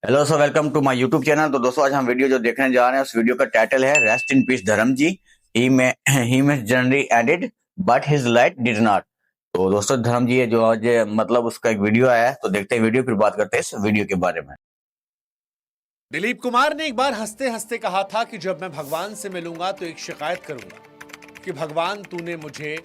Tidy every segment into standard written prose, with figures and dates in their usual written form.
Hello so welcome to my YouTube channel. तो दोस्तों आज हम वीडियो जो देखने जा रहे हैं उस वीडियो का टाइटल है रेस्ट इन पीस धर्म ji. He may generally added but his light did not. तो दोस्तों धर्म जी है जो आज मतलब उसका एक वीडियो आया है, तो देखते हैं वीडियो फिर बात करते हैं इस वीडियो के बारे में। दिलीप कुमार ने एक बार हंसते हंसते कहा था कि जब मैं भगवान से मिलूंगा तो एक शिकायत करूंगा कि भगवान तूने मुझे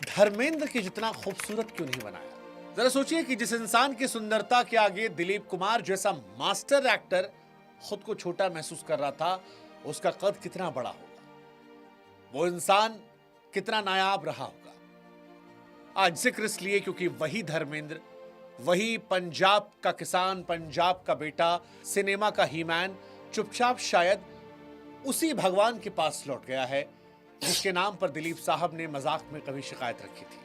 धर्मेंद्र के जितना खूबसूरत क्यों नहीं बनाया। जरा सोचिए कि जिस इंसान की सुंदरता के आगे दिलीप कुमार जैसा मास्टर एक्टर खुद को छोटा महसूस कर रहा था, उसका कद कितना बड़ा होगा, वो इंसान कितना नायाब रहा होगा। आज जिक्र इसलिए क्योंकि वही धर्मेंद्र, वही पंजाब का किसान, पंजाब का बेटा, सिनेमा का हीमैन चुपचाप शायद उसी भगवान के पास लौट गया है जिसके नाम पर दिलीप साहब ने मजाक में कभी शिकायत रखी थी।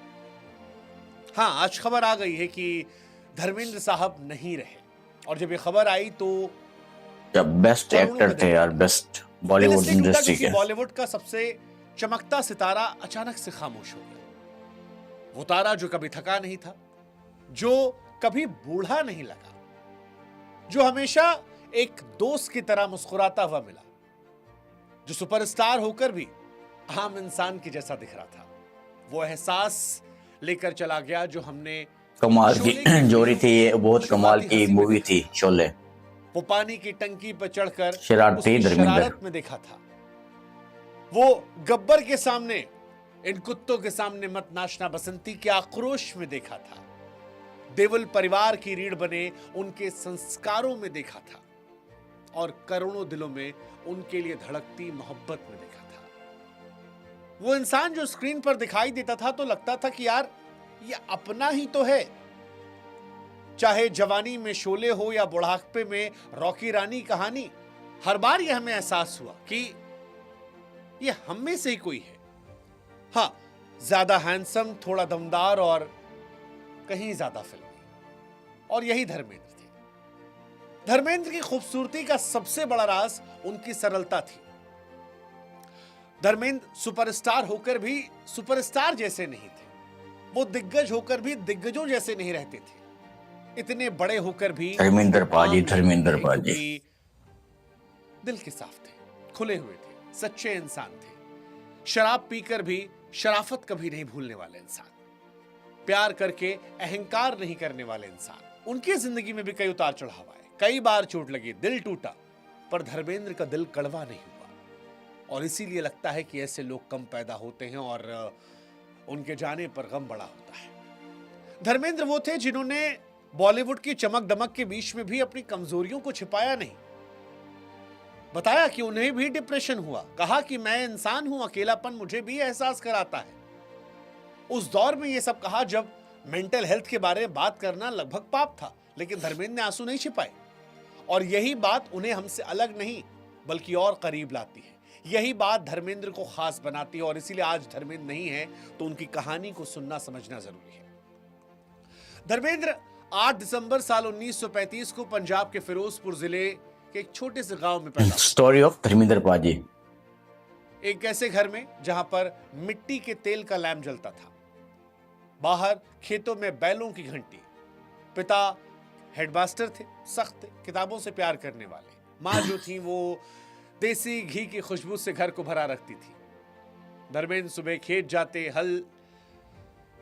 हाँ, आज खबर आ गई है कि धर्मेंद्र साहब नहीं रहे, और जब ये खबर आई तो बेस्ट एक्टर थे यार, बेस्ट बॉलीवुड इंडस्ट्री के। बॉलीवुड का सबसे चमकता सितारा अचानक से खामोश हो गया। वो तारा जो कभी थका नहीं था, जो कभी बूढ़ा नहीं लगा, जो हमेशा एक दोस्त की तरह मुस्कुराता हुआ मिला, जो सुपरस्टार होकर भी आम इंसान की जैसा दिख रहा था, वो एहसास लेकर चला गया जो हमने कमाल की जोड़ी थी ये, बहुत कमाल की मूवी थी शोले। वो पानी की टंकी पर चढ़कर शरारती धर्मेंद्र में देखा था, वो गब्बर के सामने, इन कुत्तों के सामने मत नाचना बसंती के आक्रोश में देखा था, देवल परिवार की रीढ़ बने उनके संस्कारों में देखा था, और करोड़ों दिलों में उनके लिए धड़कती मोहब्बत में देखा था। वो इंसान जो स्क्रीन पर दिखाई देता था तो लगता था कि यार ये अपना ही तो है। चाहे जवानी में शोले हो या बुढ़ापे में रॉकी रानी कहानी, हर बार यह हमें एहसास हुआ कि ये हम में से ही कोई है। हाँ, ज्यादा हैंडसम, थोड़ा दमदार और कहीं ज्यादा फिल्मी, और यही धर्मेंद्र थे। धर्मेंद्र की खूबसूरती का सबसे बड़ा राज उनकी सरलता थी। धर्मेंद्र सुपरस्टार होकर भी सुपरस्टार जैसे नहीं थे, वो दिग्गज होकर भी दिग्गजों जैसे नहीं रहते थे, इतने बड़े होकर भी धर्मेंद्र पाजी दिल के साफ थे, खुले हुए थे, सच्चे इंसान थे, शराब पीकर भी शराफत कभी नहीं भूलने वाले इंसान, प्यार करके अहंकार नहीं करने वाले इंसान। उनकी जिंदगी में भी कई उतार चढ़ाव आए, कई बार चोट लगी, दिल टूटा, पर धर्मेंद्र का दिल कड़वा नहीं हुआ। और इसीलिए लगता है कि ऐसे लोग कम पैदा होते हैं और उनके जाने पर गम बड़ा होता है। धर्मेंद्र वो थे जिन्होंने बॉलीवुड की चमक दमक के बीच में भी अपनी कमजोरियों को छिपाया नहीं, बताया कि उन्हें भी डिप्रेशन हुआ, कहा कि मैं इंसान हूं, अकेलापन मुझे भी एहसास कराता है। उस दौर में ये सब कहा जब मेंटल हेल्थ के बारे में बात करना लगभग पाप था, लेकिन धर्मेंद्र ने आंसू नहीं छिपाए, और यही बात उन्हें हमसे अलग नहीं बल्कि और करीब लाती है। यही बात धर्मेंद्र को खास बनाती है, और इसीलिए आज धर्मेंद्र नहीं है तो उनकी कहानी को सुनना समझना जरूरी है। धर्मेंद्र 8 दिसंबर साल 1935 को पंजाब के फिरोजपुर जिले के एक छोटे से गांव में पैदा हुए। स्टोरी ऑफ धर्मेंद्र पाजी। एक ऐसे घर में जहां पर मिट्टी के तेल का लैंप जलता था, बाहर खेतों में बैलों की घंटी। पिता हेडमास्टर थे, सख्त थे, किताबों से प्यार करने वाले। माँ जो थी वो देसी घी की खुशबू से घर को भरा रखती थी। धर्मेंद्र सुबह खेत जाते, हल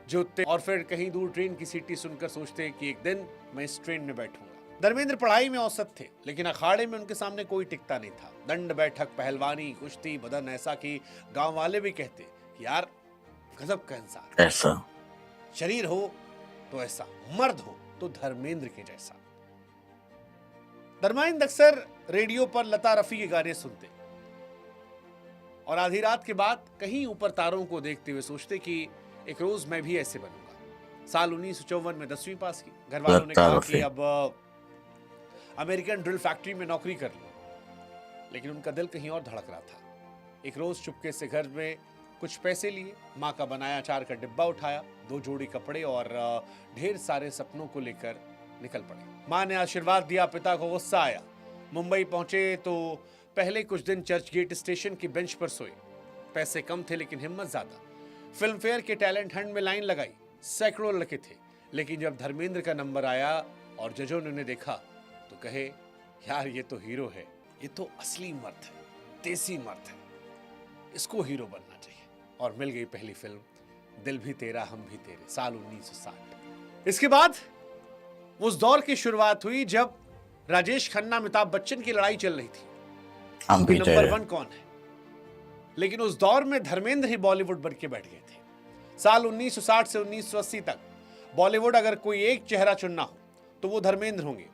जोतते, और फिर कहीं दूर ट्रेन की सीटी सुनकर सोचते कि एक दिन मैं इस ट्रेन में बैठूंगा। धर्मेंद्र पढ़ाई में औसत थे, लेकिन अखाड़े में उनके सामने कोई टिकता नहीं था। दंड बैठक, पहलवानी, कुश्ती, बदन ऐसा कि गांव वाले भी कहते कि यार गजब का इंसान, ऐसा शरीर हो तो ऐसा, मर्द हो तो धर्मेंद्र के जैसा। धर्मेंद्र अक्सर रेडियो पर लता रफी के गाने सुनते और आधी रात के बाद कहीं ऊपर तारों को देखते हुए सोचते कि एक रोज मैं भी ऐसे बनूंगा। साल 1954 में 10वीं पास की। घर वालों ने कहा कि अब अमेरिकन ड्रिल फैक्ट्री में नौकरी कर लो, लेकिन उनका दिल कहीं और धड़क रहा था। एक रोज चुपके से घर में कुछ पैसे लिए, माँ का बनाया अचार का डिब्बा उठाया, 2 जोड़ी कपड़े और ढेर सारे सपनों को लेकर निकल पड़े। माँ ने आशीर्वाद दिया, पिता को गुस्सा आया। मुंबई पहुंचे तो पहले कुछ दिन चर्च गेट स्टेशन की बेंच पर सोए। पैसे कम थे लेकिन हिम्मत ज्यादा। फिल्म फेयर के टैलेंट हंट में लाइन लगाई, सैकड़ों लड़के थे, लेकिन जब धर्मेंद्र का नंबर आया और जजों ने उन्हें देखा तो कहे यार ये तो हीरो है, ये तो असली मर्द है, देसी मर्द है, इसको हीरो बनना चाहिए। और मिल गई पहली फिल्म दिल भी तेरा हम भी तेरे, साल 1960। इसके बाद उस दौर की शुरुआत हुई जब राजेश खन्ना अमिताभ बच्चन की लड़ाई चल रही थी, हम भी नंबर 1 कौन है। लेकिन उस दौर में धर्मेंद्र ही बॉलीवुड बन के बैठ गए थे। साल 1960 से 1980 तक बॉलीवुड अगर कोई एक चेहरा चुनना हो तो वो धर्मेंद्र होंगे,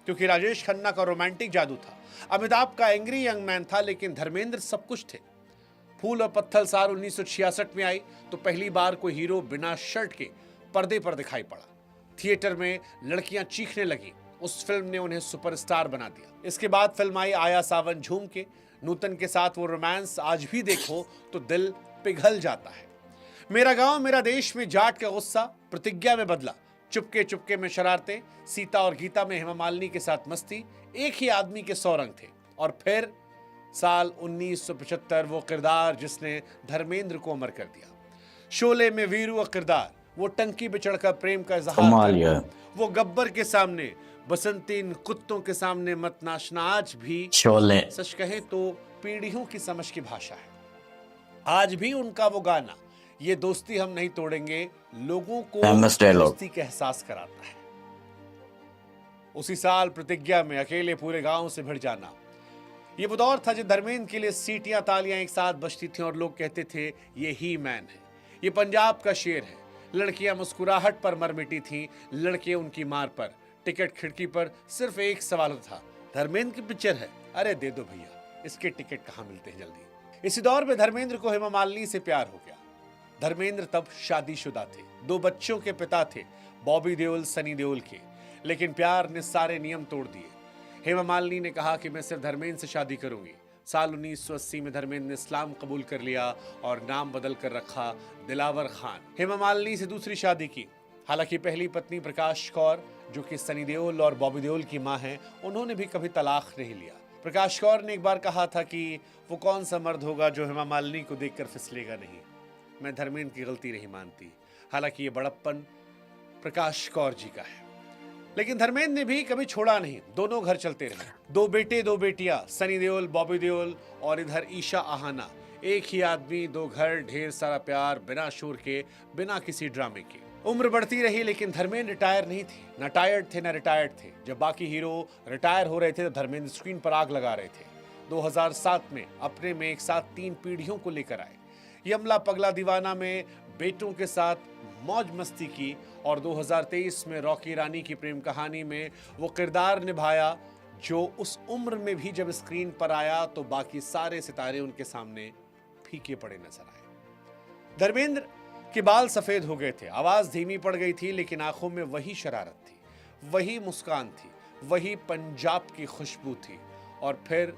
क्योंकि राजेश खन्ना का रोमांटिक जादू था, अमिताभ का एंग्री यंग मैन था, लेकिन धर्मेंद्र सब कुछ थे। फूल और पत्थर साल 1966 में आई तो पहली बार कोई हीरो बिना शर्ट के पर्दे पर दिखाई पड़ा। थिएटर में लड़कियां चीखने लगी। उस फिल्म ने उन्हें सुपरस्टार बना दिया। इसके बाद फिल्म आई आया सावन झूम के। नूतन के साथ वो रोमांस आज भी देखो तो दिल पिघल जाता है। मेरा गांव मेरा देश में जाट का गुस्सा, प्रतिज्ञा में बदला, चुपके चुपके में शरारतें, सीता और गीता में हेमा मालिनी के साथ मस्ती, एक ही आदमी के 100 रंग थे। और फिर साल 1975 वो किरदार जिसने धर्मेंद्र को अमर कर दिया। शोले में वीरू का किरदार, वो टंकी पे चढ़कर प्रेम का इजहार करना, वो गब्बर के सामने, बसंती इन कुत्तों के सामने मत नाचना, आज भी शोले सच कहे तो पीढ़ियों की समझ की भाषा है। आज भी उनका वो गाना ये दोस्ती हम नहीं तोड़ेंगे लोगों को दोस्ती का एहसास कराता है। उसी साल प्रतिज्ञा में अकेले पूरे गांव से भिड़ जाना, ये वो दौर था जब धर्मेंद्र के लिए सीटियां तालियां एक साथ बजती थी और लोग कहते थे ये ही मैन है, ये पंजाब का शेर है। लड़कियां मुस्कुराहट पर मर मिटी थीं, लड़के उनकी मार पर। टिकट खिड़की पर सिर्फ एक सवाल था, धर्मेंद्र की पिक्चर है, अरे दे दो भैया, इसके टिकट कहाँ मिलते हैं जल्दी। इसी दौर में धर्मेंद्र को हेमा मालिनी से प्यार हो गया। धर्मेंद्र तब शादीशुदा थे, 2 बच्चों के पिता थे, बॉबी देओल सनी देओल के। लेकिन प्यार ने सारे नियम तोड़ दिए। हेमा मालिनी ने कहा कि मैं सिर्फ धर्मेंद्र से शादी करूंगी। साल 1980 में धर्मेंद्र ने इस्लाम कबूल कर लिया और नाम बदल कर रखा दिलावर खान। हेमा मालिनी से दूसरी शादी की। हालांकि पहली पत्नी प्रकाश कौर, जो कि सनी देओल और बॉबी देओल की मां हैं, उन्होंने भी कभी तलाक नहीं लिया। प्रकाश कौर ने एक बार कहा था कि वो कौन सा मर्द होगा जो हेमा मालिनी को देखकर फिसलेगा नहीं। मैं धर्मेंद्र की गलती नहीं मानती, हालांकि ये बड़प्पन प्रकाश कौर जी का है। लेकिन धर्मेंद्र ने भी कभी छोड़ा नहीं, दोनों घर चलते रहे। 2 बेटे 2 बेटियां, सनी देओल बॉबी देओल और इधर ईशा आहाना। एक ही आदमी 2 घर, ढेर सारा प्यार, बिना शोर के, बिना किसी ड्रामे के। उम्र बढ़ती रही लेकिन धर्मेंद्र रिटायर नहीं थे, न टायर्ड थे न रिटायर्ड थे। जब बाकी हीरो रिटायर हो रहे थे तो धर्मेंद्र स्क्रीन पर आग लगा रहे थे। 2007 में अपने में एक साथ 3 पीढ़ियों को लेकर आए। यमला पगला दीवाना में बेटों के साथ मौज मस्ती की और 2023 में रॉकी रानी की प्रेम कहानी में वो किरदार निभाया जो उस उम्र में भी जब स्क्रीन पर आया तो बाकी सारे सितारे उनके सामने फीके पड़े नजर आए। धर्मेंद्र के बाल सफेद हो गए थे, आवाज धीमी पड़ गई थी, लेकिन आंखों में वही शरारत थी, वही मुस्कान थी, वही पंजाब की खुशबू थी। और फिर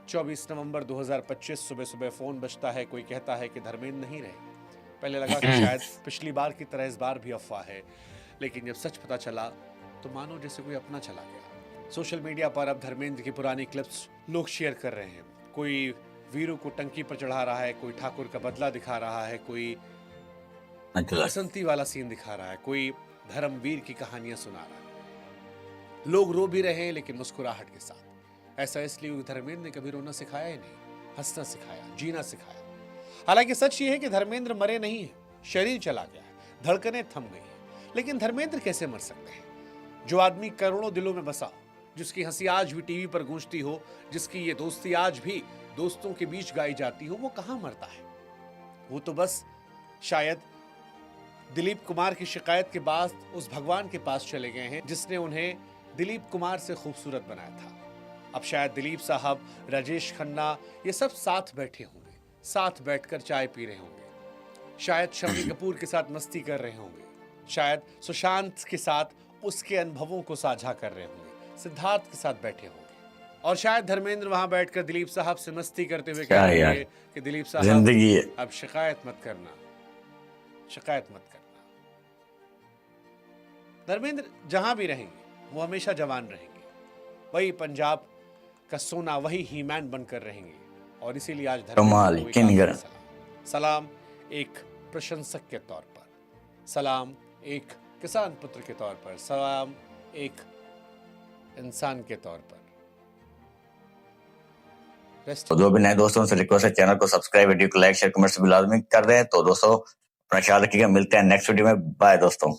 24 नवंबर 2025 सुबह सुबह फोन बजता है, कोई कहता है कि धर्मेंद्र नहीं रहे। पहले लगा कि शायद पिछली बार की तरह इस बार भी अफवाह है, लेकिन जब सच पता चला तो मानो जैसे कोई अपना चला गया। सोशल मीडिया पर अब धर्मेंद्र की पुरानी क्लिप्स लोग शेयर कर रहे हैं। कोई वीरू को टंकी पर चढ़ा रहा है, कोई ठाकुर का बदला दिखा रहा है, कोई बसंती वाला सीन दिखा रहा है, कोई धर्मवीर की कहानियां सुना रहा है। लोग रो भी रहे हैं लेकिन मुस्कुराहट के साथ। ऐसा इसलिए क्योंकि धर्मेंद्र ने कभी रोना सिखाया ही नहीं, हंसना सिखाया, जीना सिखाया। हालांकि सच ये है कि धर्मेंद्र मरे नहीं है, शरीर चला गया है, धड़कनें थम गई हैं। लेकिन धर्मेंद्र कैसे मर सकते हैं? जो आदमी करोड़ों दिलों में बसा हो, जिसकी हंसी आज भी टीवी पर गूंजती हो, जिसकी ये दोस्ती आज भी दोस्तों के बीच गाई जाती हो, वो कहां मरता है? वो तो बस शायद दिलीप कुमार की शिकायत के बाद उस भगवान के पास चले गए हैं जिसने उन्हें दिलीप कुमार से खूबसूरत बनाया था। अब शायद दिलीप साहब, राजेश खन्ना, ये सब साथ बैठे होंगे, साथ बैठकर चाय पी रहे होंगे, शायद शम्मी कपूर के साथ मस्ती कर रहे होंगे, शायद सुशांत के साथ उसके अनुभवों को साझा कर रहे होंगे, सिद्धार्थ के साथ बैठे होंगे, और शायद धर्मेंद्र वहां बैठकर दिलीप साहब से मस्ती करते हुए कह रहे हैं कि दिलीप साहब जिंदगी है, अब शिकायत मत करना, शिकायत मत करना। धर्मेंद्र जहां भी रहेंगे वो हमेशा जवान रहेंगे, वही पंजाब का सोना, वही हीमैन बनकर रहेंगे। और इसीलिए आज धर्मेंद्र सलाम एक प्रशंसक के तौर पर, सलाम एक किसान पुत्र के तौर पर, सलाम एक इंसान के तौर पर। तो जो भी नए दोस्तों से रिक्वेस्ट है, चैनल को सब्सक्राइब, वीडियो को लाइक शेयर कमेंट्स भी लाजमी कर दें। तो दोस्तों अपना ख्याल रखिएगा, मिलते हैं नेक्स्ट वीडियो में। बाय दोस्तों।